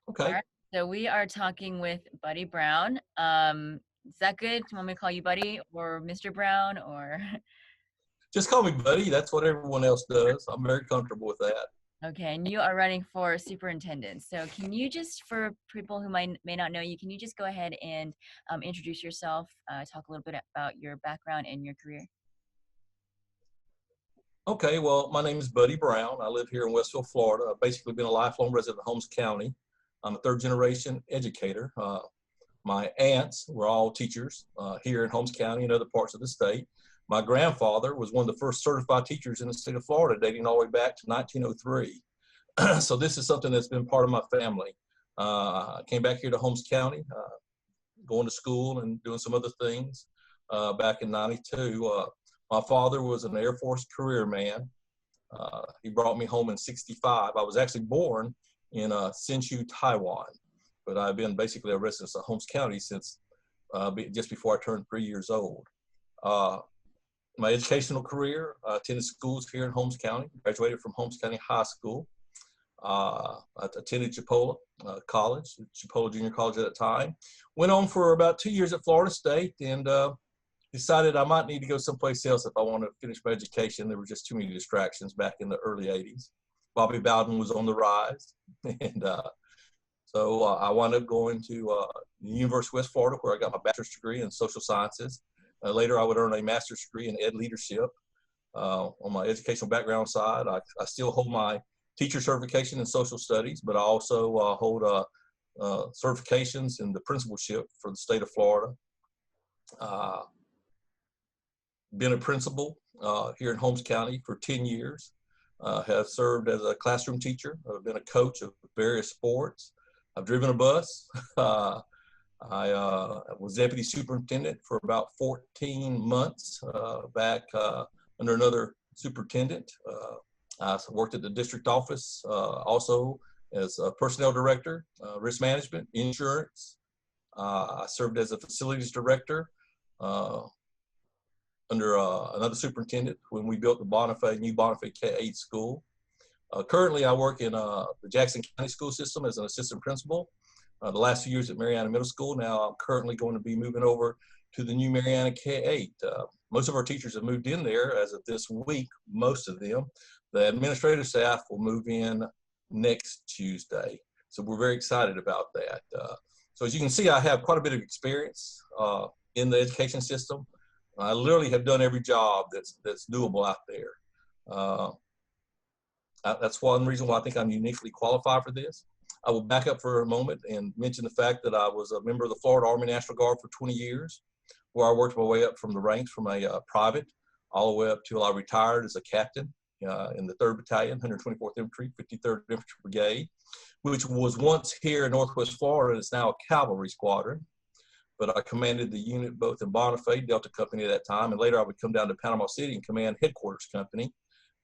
All Okay. right. So we are talking with Buddy Brown. Is that good? Do you want me to call you Buddy or Mr. Brown or? Just call me Buddy. That's what everyone else does. I'm very comfortable with that. Okay, and you are running for superintendent. So can you just, for people who may not know you, can you just go ahead and introduce yourself, talk a little bit about your background and your career? Okay, well, my name is Buddy Brown. I live here in Westville, Florida. I've basically been a lifelong resident of Holmes County. I'm a third generation educator. My aunts were all teachers here in Holmes County and other parts of the state. My grandfather was one of the first certified teachers in the state of Florida, dating all the way back to 1903. So this is something that's been part of my family. I came back here to Holmes County, going to school and doing some other things back in 92. My father was an Air Force career man. He brought me home in 65. I was actually born in Hsinchu, Taiwan, but I've been basically a resident of Holmes County since just before I turned 3 years old. My educational career, attended schools here in Holmes County, graduated from Holmes County High School. I attended Chipola College, Chipola Junior College at that time. Went on for about 2 years at Florida State and decided I might need to go someplace else if I wanted to finish my education. There were just too many distractions back in the early 80s. Bobby Bowden was on the rise. And so I wound up going to the University of West Florida, where I got my bachelor's degree in social sciences. Later, I would earn a master's degree in ed leadership. On my educational background side, I still hold my teacher certification in social studies, but I also hold certifications in the principalship for the state of Florida. Been a principal here in Holmes County for 10 years. Have served as a classroom teacher. I've been a coach of various sports. I've driven a bus. I was deputy superintendent for about 14 months back under another superintendent. I worked at the district office also as a personnel director, risk management, insurance. I served as a facilities director under another superintendent when we built the new Bonifay K-8 school. Currently, I work in the Jackson County school system as an assistant principal. The last few years at Mariana Middle School. Now I'm currently going to be moving over to the new Mariana K-8. Most of our teachers have moved in there as of this week, most of them. The administrative staff will move in next Tuesday. So we're very excited about that. So as you can see, I have quite a bit of experience in the education system. I literally have done every job that's doable out there. That's one reason why I think I'm uniquely qualified for this. I will back up for a moment and mention the fact that I was a member of the Florida Army National Guard for 20 years, where I worked my way up from the ranks from a private all the way up till I retired as a captain in the 3rd Battalion, 124th Infantry, 53rd Infantry Brigade, which was once here in Northwest Florida. It's now a cavalry squadron. But I commanded the unit both in Bonifay, Delta Company at that time, and later I would come down to Panama City and command Headquarters Company.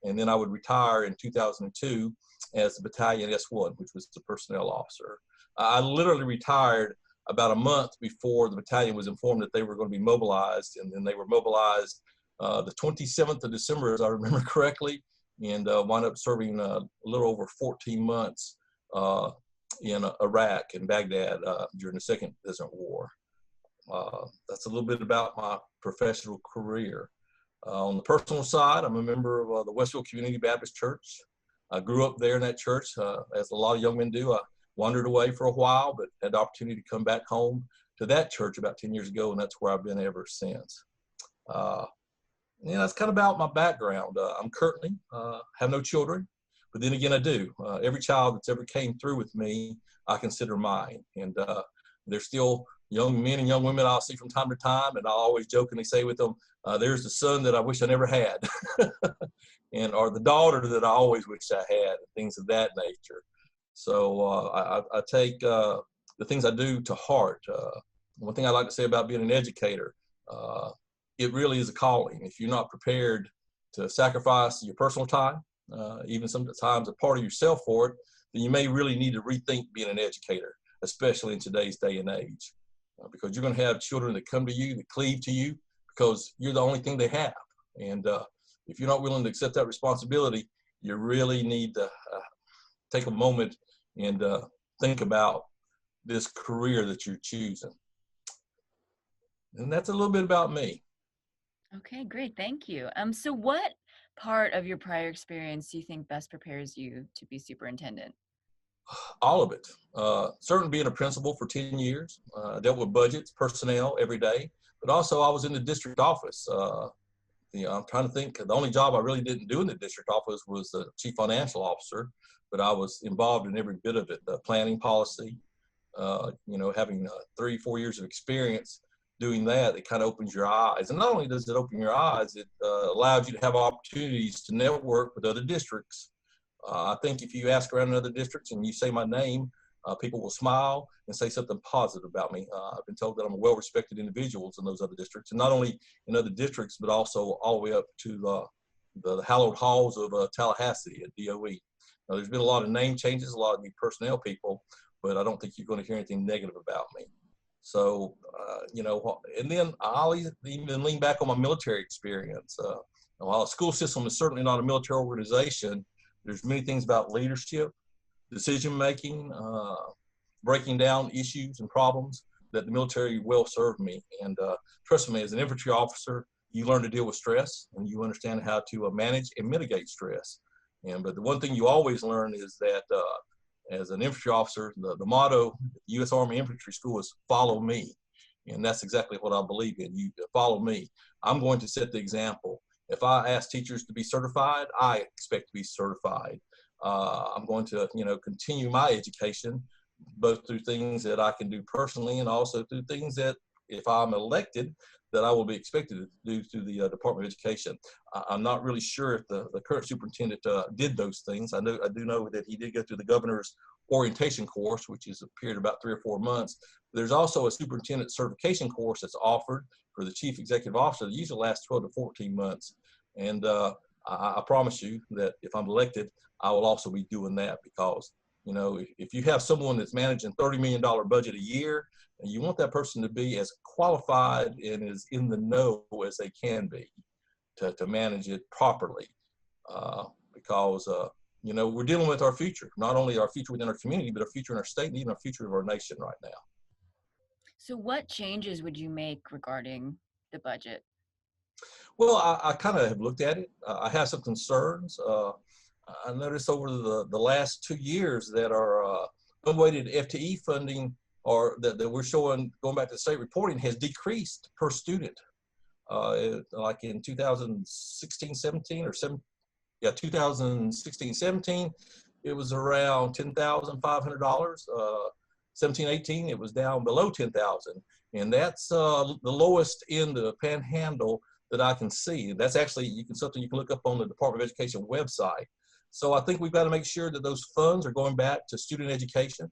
And then I would retire in 2002 as the Battalion S1, which was the personnel officer. I literally retired about a month before the battalion was informed that they were going to be mobilized, and then they were mobilized the 27th of December, as I remember correctly, and wound up serving a little over 14 months in Iraq and Baghdad during the Second Desert War. That's a little bit about my professional career. On the personal side, I'm a member of the Westville Community Baptist Church. I grew up there in that church, as a lot of young men do. I wandered away for a while, but had the opportunity to come back home to that church about 10 years ago, and that's where I've been ever since. That's kind of about my background. I'm currently have no children, but then again, I do. Every child that's ever came through with me, I consider mine. And they're still young men and young women I'll see from time to time, and I'll always jokingly say with them, there's the son that I wish I never had, or the daughter that I always wish I had, and things of that nature. So I take the things I do to heart. One thing I like to say about being an educator, it really is a calling. If you're not prepared to sacrifice your personal time, even sometimes a part of yourself for it, then you may really need to rethink being an educator, especially in today's day and age. Because you're going to have children that come to you, that cleave to you, because you're the only thing they have. And if you're not willing to accept that responsibility, you really need to take a moment and think about this career that you're choosing. And that's a little bit about me. Okay, great. Thank you. So what part of your prior experience do you think best prepares you to be superintendent? All of it. Certainly being a principal for 10 years, dealt with budgets, personnel every day, but also I was in the district office. I'm trying to think, the only job I really didn't do in the district office was the chief financial officer, but I was involved in every bit of it, the planning policy, having 3-4 years of experience doing that, it kind of opens your eyes. And not only does it open your eyes, it allows you to have opportunities to network with other districts. I think if you ask around in other districts and you say my name, people will smile and say something positive about me. I've been told that I'm a well-respected individual in those other districts, and not only in other districts, but also all the way up to the hallowed halls of Tallahassee at DOE. Now, there's been a lot of name changes, a lot of new personnel people, but I don't think you're going to hear anything negative about me. So, and then I'll even lean back on my military experience. While a school system is certainly not a military organization, there's many things about leadership, decision-making, breaking down issues and problems that the military well served me. And trust me, as an infantry officer, you learn to deal with stress and you understand how to manage and mitigate stress. But the one thing you always learn is that as an infantry officer, the motto at the U.S. Army Infantry School is follow me. And that's exactly what I believe in. You follow me. I'm going to set the example. If I ask teachers to be certified, I expect to be certified. I'm going to, continue my education, both through things that I can do personally and also through things that, if I'm elected, that I will be expected to do through the Department of Education. I'm not really sure if the current superintendent did those things. I do know that he did go through the governor's orientation course, which is a period of about 3 or 4 months. There's also a superintendent certification course that's offered for the chief executive officer that usually lasts 12 to 14 months. And I promise you that if I'm elected, I will also be doing that because, if you have someone that's managing $30 million budget a year, and you want that person to be as qualified and as in the know as they can be to manage it properly. Because, we're dealing with our future, not only our future within our community, but our future in our state and even our future of our nation right now. So what changes would you make regarding the budget? Well, I kind of have looked at it. I have some concerns. I noticed over the last 2 years that our unweighted FTE funding or that we're showing, going back to state reporting, has decreased per student. Like in 2016-17 or 2016-17, it was around $10,500. 17-18, it was down below 10,000, and that's the lowest in the Panhandle that I can see. That's actually something you can look up on the Department of Education website. So I think we've got to make sure that those funds are going back to student education,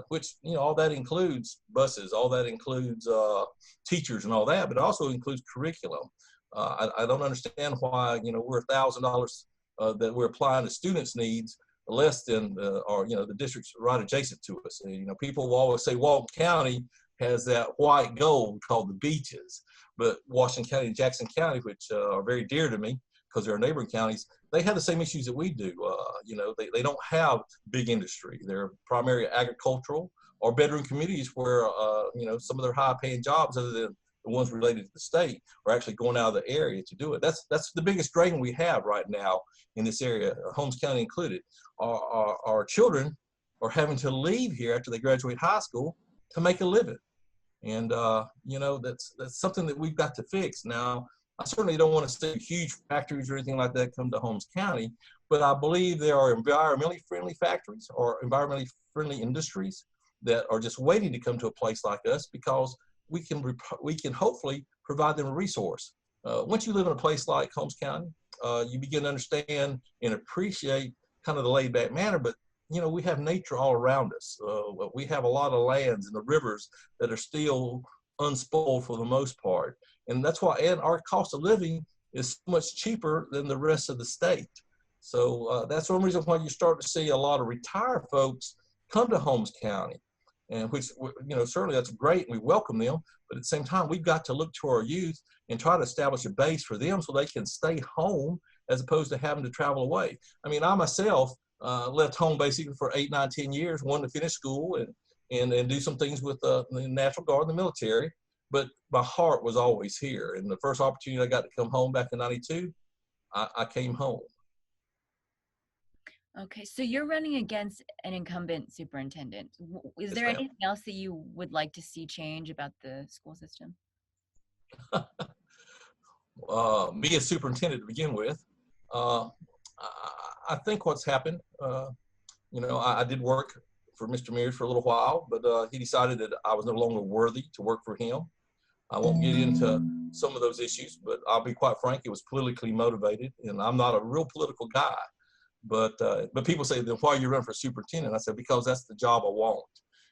which, all that includes buses, all that includes teachers and all that, but it also includes curriculum. I don't understand why, we're $1,000 that we're applying to students' needs less than the districts right adjacent to us. And, people will always say Walton County has that white gold called the beaches, but Washington County and Jackson County, which are very dear to me because they're neighboring counties, they have the same issues that we do. They don't have big industry. They're primary agricultural or bedroom communities where, some of their high-paying jobs, other than the ones related to the state, are actually going out of the area to do it. That's the biggest drain we have right now in this area, Holmes County included. Our children are having to leave here after they graduate high school to make a living. And, that's something that we've got to fix. Now, I certainly don't want to see huge factories or anything like that come to Holmes County, but I believe there are environmentally friendly factories or environmentally friendly industries that are just waiting to come to a place like us because we can hopefully provide them a resource. Once you live in a place like Holmes County, you begin to understand and appreciate kind of the laid back manner, but we have nature all around us. We have a lot of lands and the rivers that are still unspoiled for the most part. And that's why, and our cost of living is so much cheaper than the rest of the state. So that's one reason why you start to see a lot of retired folks come to Holmes County, and which, certainly that's great and we welcome them. But at the same time, we've got to look to our youth and try to establish a base for them so they can stay home as opposed to having to travel away. I mean, I myself left home basically for 8, 9, 10 years, wanted to finish school and do some things with the National Guard and the military. But my heart was always here. And the first opportunity I got to come home back in 92, I came home. Okay, so you're running against an incumbent superintendent. Is Yes, there ma'am. anything else that you would like to see change about the school system? Me as superintendent to begin with, uh, I think what's happened, I did work for Mr. Mears for a little while, but he decided that I was no longer worthy to work for him. I won't get into some of those issues, but I'll be quite frank, it was politically motivated, and I'm not a real political guy. But people say, then why are you running for superintendent? I said, because that's the job I want,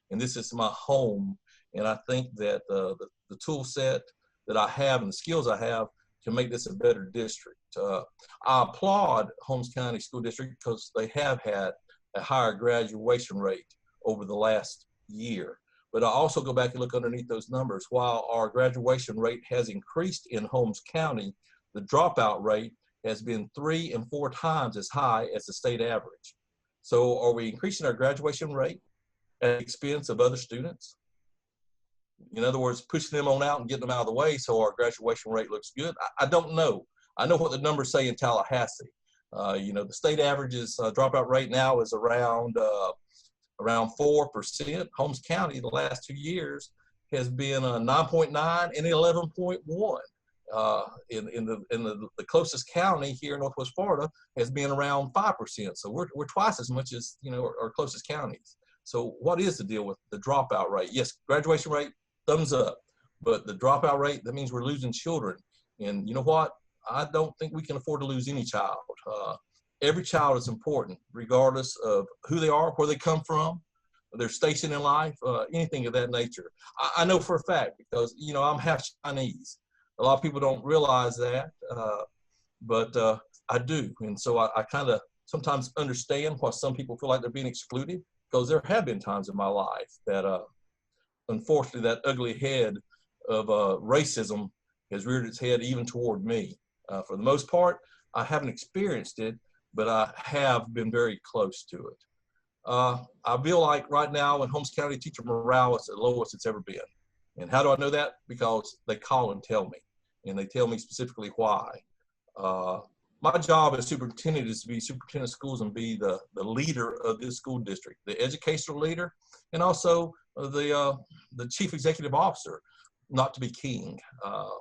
and this is my home. And I think that the tool set that I have and the skills I have can make this a better district. I applaud Holmes County School District because they have had a higher graduation rate over the last year. But I also go back and look underneath those numbers. While our graduation rate has increased in Holmes County, the dropout rate has been 3 and 4 times as high as the state average. So are we increasing our graduation rate at the expense of other students? In other words, pushing them on out and getting them out of the way so our graduation rate looks good? I don't know. I know what the numbers say in Tallahassee. The state average's dropout rate now is around 4%. Holmes County the last 2 years has been 9.9 and 11.1. In the closest county here in Northwest Florida has been around 5%. So we're twice as much as our closest counties. So what is the deal with the dropout rate? Yes, graduation rate, thumbs up, but the dropout rate, that means we're losing children. And you know what? I don't think we can afford to lose any child. Every child is important, regardless of who they are, where they come from, their station in life, anything of that nature. I know for a fact because I'm half Chinese. A lot of people don't realize that, but I do. And so I kind of sometimes understand why some people feel like they're being excluded, because there have been times in my life that, unfortunately, that ugly head of racism has reared its head even toward me. For the most part, I haven't experienced it, but I have been very close to it. I feel like right now in Holmes County, teacher morale is the lowest it's ever been. And how do I know that? Because they call and tell me, and they tell me specifically why. My job as superintendent is to be superintendent of schools and be the leader of this school district, the educational leader, and also the chief executive officer, not to be king.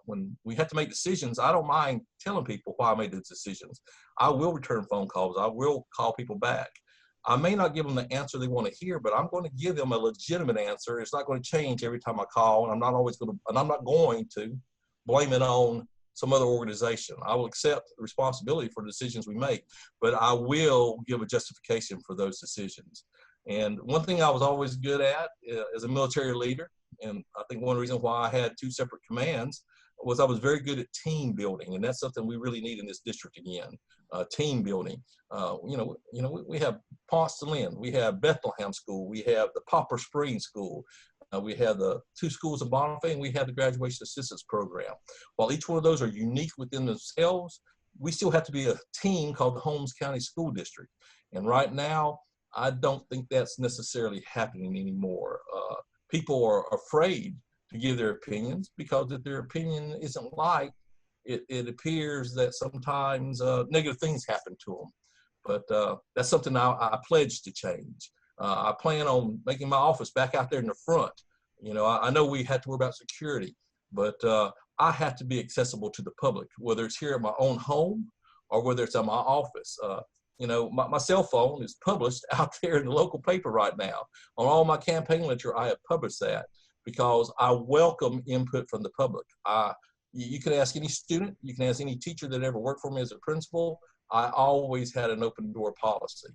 When we have to make decisions, I don't mind telling people why I made the decisions. I will return phone calls. I will call people back. I may not give them the answer they want to hear, but I'm going to give them a legitimate answer. It's not going to change every time I call, and I'm not going to blame it on some other organization. I will accept the responsibility for the decisions we make, but I will give a justification for those decisions. And one thing I was always good at as a military leader, and I think one reason why I had 2 separate commands, was I was very good at team building, and that's something we really need in this district again. Team building. We have Ponce de Leon, we have Bethlehem School, we have the Poplar Springs School, we have the 2 schools in Bonifay, and we have the Graduation Assistance Program. While each one of those are unique within themselves, we still have to be a team called the Holmes County School District. And right now, I don't think that's necessarily happening anymore. People are afraid to give their opinions because if their opinion isn't liked, it appears that sometimes negative things happen to them. But that's something I pledge to change. I plan on making my office back out there in the front. I know we have to worry about security, but I have to be accessible to the public, whether it's here at my own home or whether it's at my office. My cell phone is published out there in the local paper right now. On all my campaign literature, I have published that because I welcome input from the public. You can ask any student, you can ask any teacher that ever worked for me as a principal. I always had an open door policy.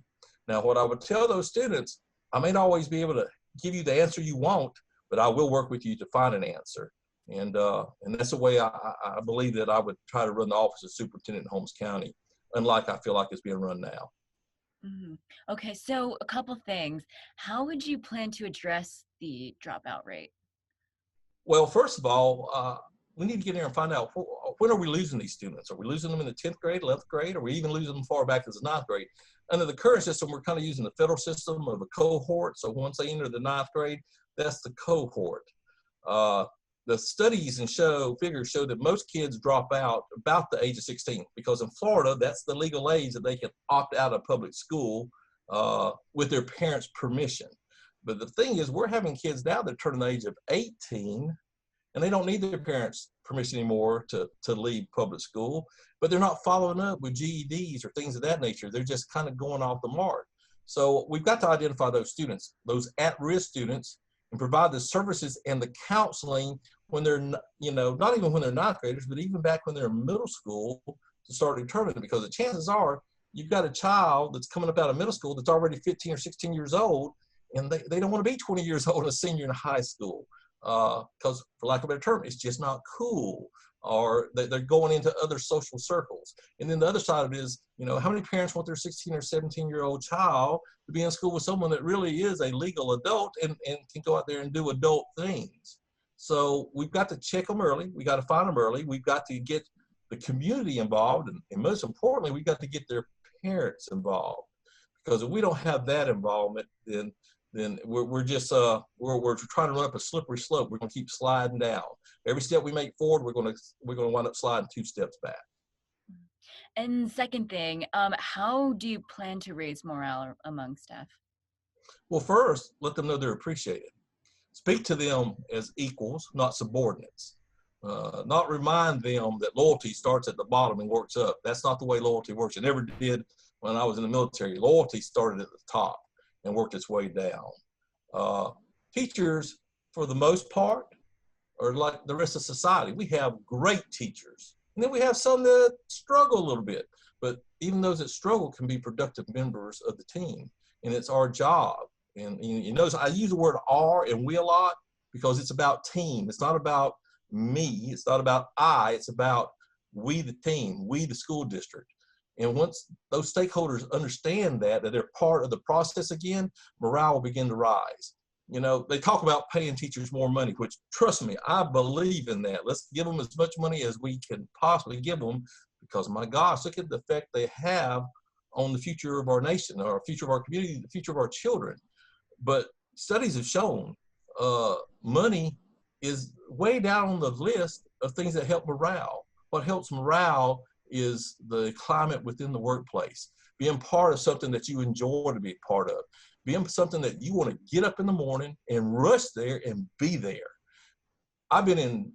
Now, what I would tell those students, I may not always be able to give you the answer you want, but I will work with you to find an answer. And that's the way I believe that I would try to run the office of superintendent in Holmes County, unlike I feel like it's being run now. Mm-hmm. Okay, so a couple things. How would you plan to address the dropout rate? Well, first of all, we need to get in there and find out when are we losing these students? Are we losing them in the 10th grade, 11th grade? Are we even losing them far back as the 9th grade? Under the current system, we're kind of using the federal system of a cohort. So once they enter the 9th grade, that's the cohort. The studies and figures show that most kids drop out about the age of 16, because in Florida, that's the legal age that they can opt out of public school with their parents' permission. But the thing is, we're having kids now that turn the age of 18, and they don't need their parents' permission anymore to leave public school, but they're not following up with GEDs or things of that nature. They're just kind of going off the mark. So we've got to identify those students, those at-risk students, and provide the services and the counseling when they're, not even when they're 9th graders, but even back when they're in middle school to start determining, because the chances are you've got a child that's coming up out of middle school that's already 15 or 16 years old, and they don't want to be 20 years old, a senior in high school, because for lack of a better term, it's just not cool, or they're going into other social circles. And then the other side of it is, how many parents want their 16 or 17-year-old child to be in school with someone that really is a legal adult and can go out there and do adult things? So we've got to check them early. We got to find them early. We've got to get the community involved. And most importantly, we've got to get their parents involved. Because if we don't have that involvement, then we're just we're trying to run up a slippery slope. We're going to keep sliding down. Every step we make forward, we're going to wind up sliding 2 steps back. And second thing, how do you plan to raise morale among staff? Well, first, let them know they're appreciated. Speak to them as equals, not subordinates. Not remind them that loyalty starts at the bottom and works up. That's not the way loyalty works. It never did when I was in the military. Loyalty started at the top and worked its way down. Teachers, for the most part, are like the rest of society. We have great teachers, and then we have some that struggle a little bit. But even those that struggle can be productive members of the team, and it's our job. And you notice I use the word "our" and "we" a lot because it's about team. It's not about me. It's not about I. It's about we, the team, we, the school district. And once those stakeholders understand that they're part of the process again, morale will begin to rise. They talk about paying teachers more money, which, trust me, I believe in that. Let's give them as much money as we can possibly give them, because my gosh, look at the effect they have on the future of our nation, or future of our community, the future of our children. But studies have shown money is way down on the list of things that help morale. What helps morale is the climate within the workplace, being part of something that you enjoy to be part of, being something that you want to get up in the morning and rush there and be there. I've been in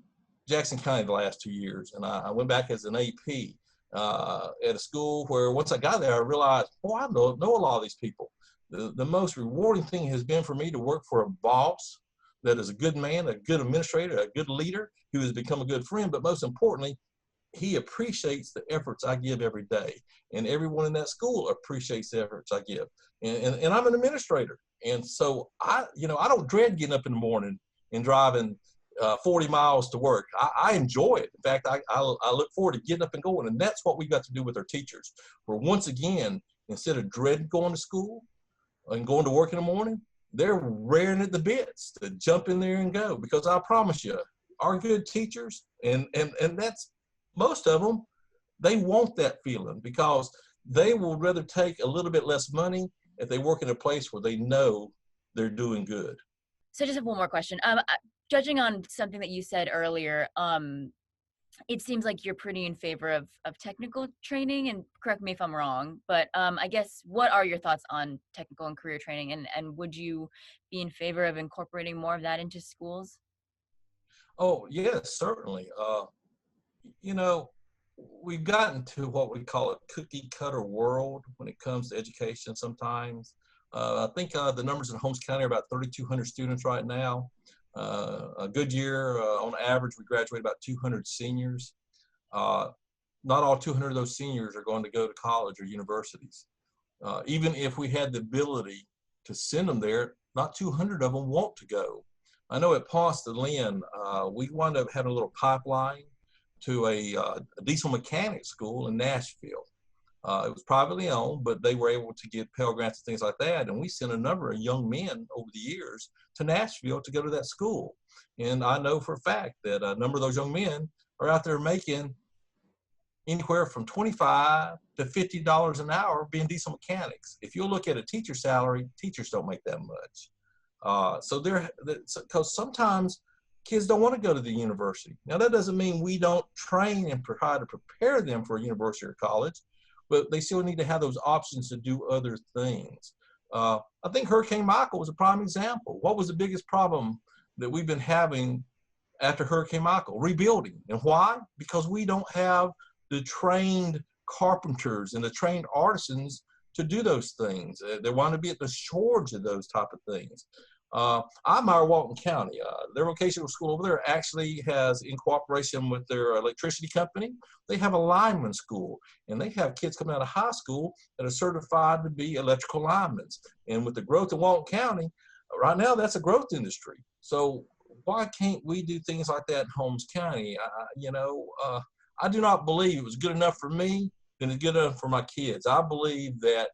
Jackson County the last 2 years, and I went back as an AP at a school where once I got there, I realized, I know a lot of these people. The most rewarding thing has been for me to work for a boss that is a good man, a good administrator, a good leader, who has become a good friend, but most importantly, he appreciates the efforts I give every day. And everyone in that school appreciates the efforts I give. And I'm an administrator. And so I don't dread getting up in the morning and driving 40 miles to work. I enjoy it. In fact, I look forward to getting up and going. And that's what we've got to do with our teachers. Where once again, instead of dreading going to school and going to work in the morning, they're raring at the bits to jump in there and go. Because I promise you, our good teachers, and that's most of them, they want that feeling, because they will rather take a little bit less money if they work in a place where they know they're doing good. So just have one more question. Judging on something that you said earlier, it seems like you're pretty in favor of technical training, and correct me if I'm wrong, but I guess what are your thoughts on technical and career training, and would you be in favor of incorporating more of that into schools? Oh, yes, certainly. We've gotten to what we call a cookie cutter world when it comes to education sometimes. I think the numbers in Holmes County are about 3,200 students right now. A good year, on average, we graduate about 200 seniors. Not all 200 of those seniors are going to go to college or universities. Even if we had the ability to send them there, not 200 of them want to go. I know at Ponce de Leon, we wound up having a little pipeline to a diesel mechanic school in Nashville. It was privately owned, but they were able to get Pell Grants and things like that. And we sent a number of young men over the years to Nashville to go to that school. And I know for a fact that a number of those young men are out there making anywhere from $25 to $50 an hour being diesel mechanics. If you look at a teacher salary, teachers don't make that much. Because sometimes kids don't want to go to the university. Now, that doesn't mean we don't train and try to prepare them for a university or college, but they still need to have those options to do other things. I think Hurricane Michael was a prime example. What was the biggest problem that we've been having after Hurricane Michael? Rebuilding. And why? Because we don't have the trained carpenters and the trained artisans to do those things. They want to be at the shores of those type of things. I admire Walton County. Their vocational school over there actually has, in cooperation with their electricity company, they have a lineman school, and they have kids coming out of high school that are certified to be electrical linemen. And with the growth in Walton County, right now that's a growth industry. So why can't we do things like that in Holmes County? I do not believe it was good enough for me, then it's good enough for my kids. I believe that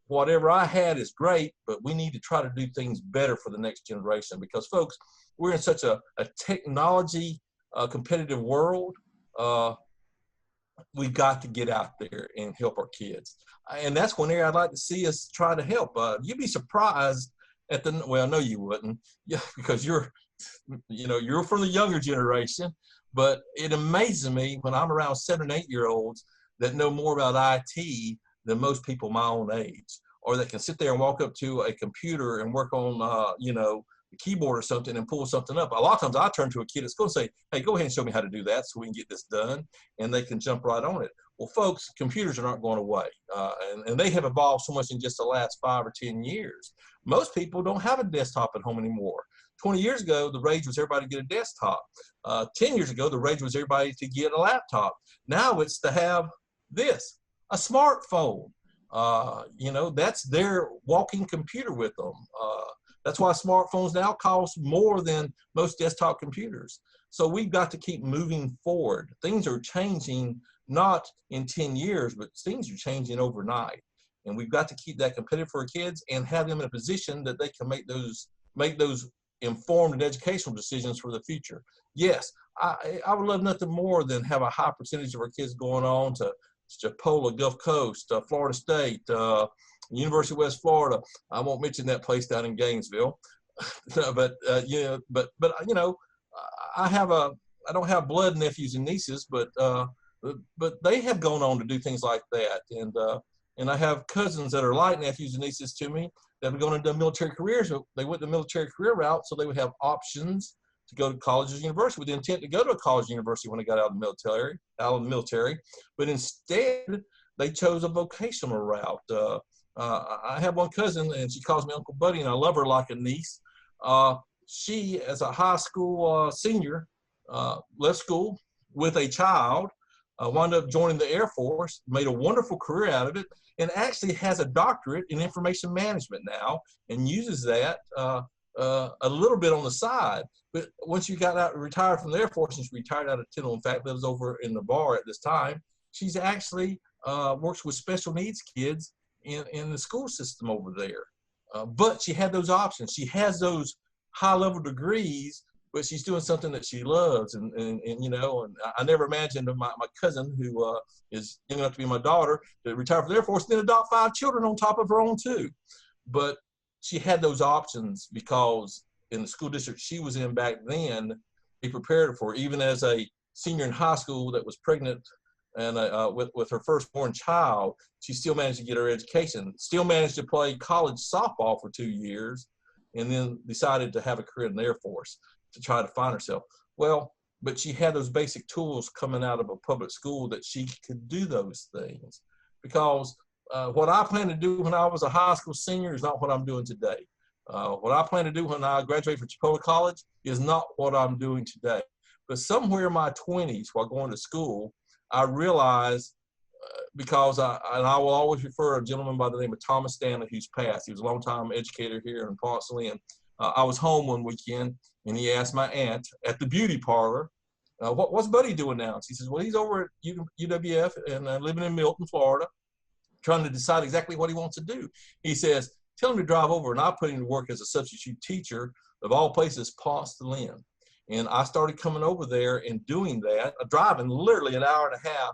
whatever I had is great, but we need to try to do things better for the next generation, because folks, we're in such a technology competitive world. We've got to get out there and help our kids. And that's one area I'd like to see us try to help. You'd be surprised at well, no, you wouldn't, yeah, because you're from the younger generation, but it amazes me when I'm around 7 and 8 year olds that know more about IT than most people my own age, or that can sit there and walk up to a computer and work on, the keyboard or something and pull something up. A lot of times I turn to a kid at school and say, hey, go ahead and show me how to do that so we can get this done, and they can jump right on it. Well, folks, computers are not going away, and they have evolved so much in just the last 5 or 10 years. Most people don't have a desktop at home anymore. 20 years ago, the rage was everybody to get a desktop. 10 years ago, the rage was everybody to get a laptop. Now it's to have this, a smartphone. That's their walking computer with them. That's why smartphones now cost more than most desktop computers. So we've got to keep moving forward. Things are changing, not in 10 years, but things are changing overnight. And we've got to keep that competitive for our kids and have them in a position that they can make those informed and educational decisions for the future. Yes, I would love nothing more than have a high percentage of our kids going on to Chipola, Gulf Coast, Florida State, University of West Florida. I won't mention that place down in Gainesville, but I don't have blood nephews and nieces, but they have gone on to do things like that, and I have cousins that are like nephews and nieces to me that have gone into military careers. They went the military career route, so they would have options to go to college or university with the intent to go to a college or university when they got out of the military. But instead, they chose a vocational route. I have one cousin, and she calls me Uncle Buddy, and I love her like a niece. She, as a high school senior, left school with a child, wound up joining the Air Force, made a wonderful career out of it, and actually has a doctorate in information management now, and uses that a little bit on the side. But once you got out, retired from the Air Force, and she retired out of Tyndall, in fact, lives over in the bar at this time, she's actually works with special needs kids in the school system over there. But she had those options. She has those high-level degrees, but she's doing something that she loves. And I never imagined my cousin, who is young enough to be my daughter, to retire from the Air Force and then adopt 5 children on top of her own too. But she had those options because in the school district she was in back then, they prepared her for, even as a senior in high school that was pregnant and with her firstborn child, she still managed to get her education, still managed to play college softball for 2 years, and then decided to have a career in the Air Force to try to find herself. Well, but she had those basic tools coming out of a public school that she could do those things. Because what I plan to do when I was a high school senior is not what I'm doing today. What I plan to do when I graduate from Chipola College is not what I'm doing today. But somewhere in my 20s, while going to school, I realized, because I will always refer a gentleman by the name of Thomas Stanley, who's passed. He was a longtime educator here in Ponce, and I was home one weekend, and he asked my aunt at the beauty parlor, what's Buddy doing now? She says, well, he's over at UWF and living in Milton, Florida. trying to decide exactly what he wants to do. He says, tell him to drive over and I'll put him to work as a substitute teacher, of all places, Ponce to Lynn. And I started coming over there and doing that, driving literally an hour and a half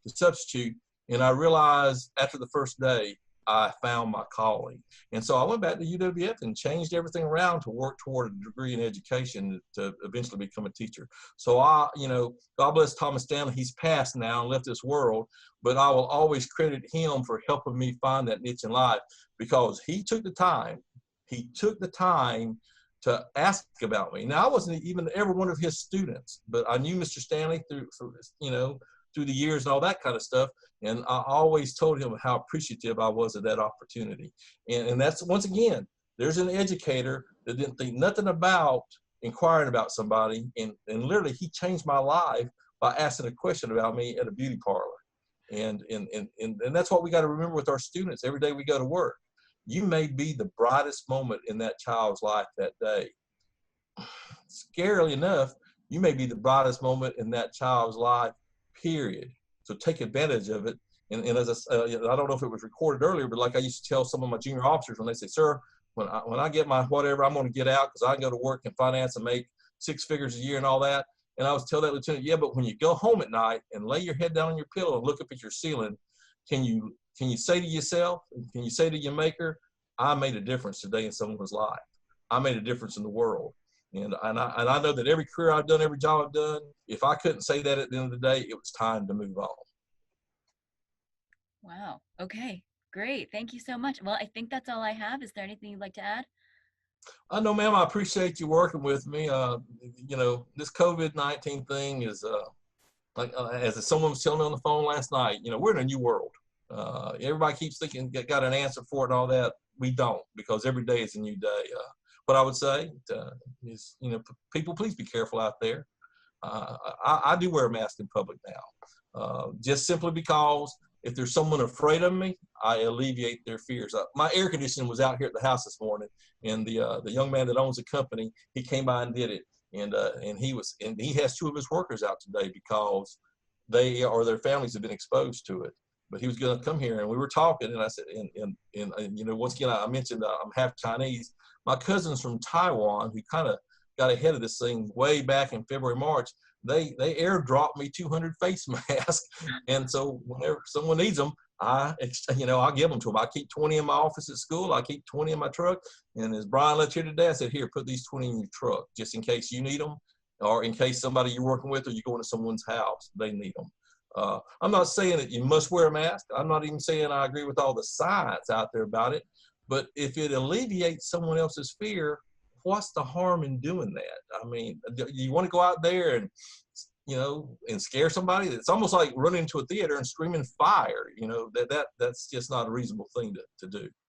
to substitute. And I realized after the first day, I found my calling. And so I went back to UWF and changed everything around to work toward a degree in education to eventually become a teacher. So God bless Thomas Stanley. He's passed now and left this world, but I will always credit him for helping me find that niche in life, because he took the time. He took the time to ask about me. Now, I wasn't even ever one of his students, but I knew Mr. Stanley through the years and all that kind of stuff. And I always told him how appreciative I was of that opportunity. And that's, once again, there's an educator that didn't think nothing about inquiring about somebody. And literally, he changed my life by asking a question about me at a beauty parlor. And that's what we got to remember with our students every day we go to work. You may be the brightest moment in that child's life that day. Scarily enough, you may be the brightest moment in that child's life, period. So take advantage of it. And as I don't know if it was recorded earlier, but like I used to tell some of my junior officers when they say, sir, when I get my whatever, I'm going to get out because I can go to work in finance and make 6 figures a year and all that. And I was tell that lieutenant, yeah, but when you go home at night and lay your head down on your pillow and look up at your ceiling, can you say to yourself, can you say to your maker, I made a difference today in someone's life. I made a difference in the world. And I know that every career I've done, every job I've done, if I couldn't say that at the end of the day, it was time to move on. Wow. Okay. Great. Thank you so much. Well, I think that's all I have. Is there anything you'd like to add? No, ma'am, I appreciate you working with me. This COVID-19 thing is, as someone was telling me on the phone last night, we're in a new world. Everybody keeps thinking got an answer for it and all that. We don't, because every day is a new day. What I would say is, people, please be careful out there. I do wear a mask in public now, just simply because if there's someone afraid of me, I alleviate their fears. My air conditioning was out here at the house this morning, and the young man that owns the company, he came by and did it, and he has 2 of his workers out today because they or their families have been exposed to it. But he was going to come here, and we were talking, and I said, once again, I mentioned I'm half Chinese. My cousins from Taiwan, who kind of got ahead of this thing way back in February, March, they airdropped me 200 face masks. And so whenever someone needs them, I give them to them. I keep 20 in my office at school. I keep 20 in my truck. And as Brian left here today, I said, here, put these 20 in your truck, just in case you need them, or in case somebody you're working with or you go into someone's house, they need them. I'm not saying that you must wear a mask. I'm not even saying I agree with all the science out there about it. But if it alleviates someone else's fear, what's the harm in doing that? I mean, you want to go out there and, and scare somebody? It's almost like running into a theater and screaming fire. That's just not a reasonable thing to do.